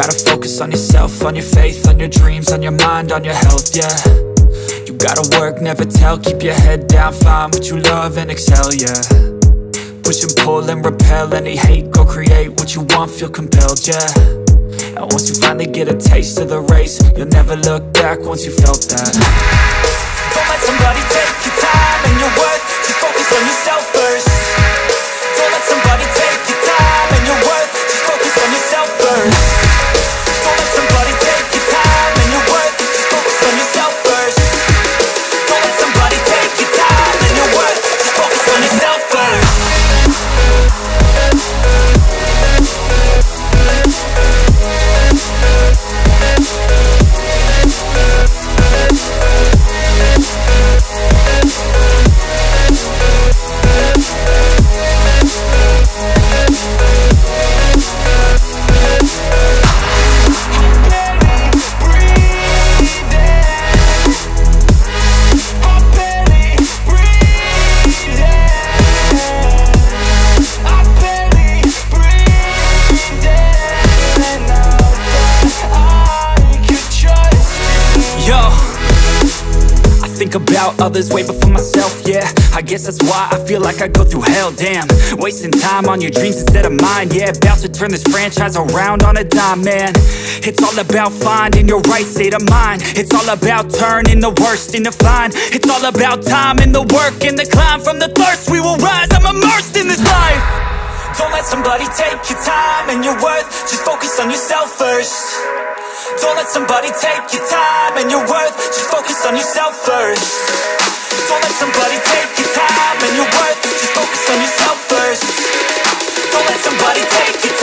gotta focus on yourself, on your faith, on your dreams, on your mind, on your health, yeah. You gotta work, never tell, keep your head down, find what you love and excel, yeah. Push and pull and repel any hate, go create what you want, feel compelled, yeah. And once you finally get a taste of the race, you'll never look back once you felt that. Don't let somebody take your time and your worth, just focus on yourself first. Don't let somebody take your time and your worth, just focus on yourself first. Don't let somebody take your time and your worth, just focus on yourself first. Don't let somebody take your time and your worth, just focus on yourself first. Think about others way before myself, yeah. I guess that's why I feel like I go through hell, damn. Wasting time on your dreams instead of mine, yeah. About to turn this franchise around on a dime, man. It's all about finding your right state of mind. It's all about turning the worst into fine. It's all about time and the work and the climb. From the thirst we will rise, I'm immersed in this life. Don't let somebody take your time and your worth, just focus on yourself first. Don't let somebody take your time and your worth, just focus on yourself first. Don't let somebody take your time and your worth, just focus on yourself first. Don't let somebody take your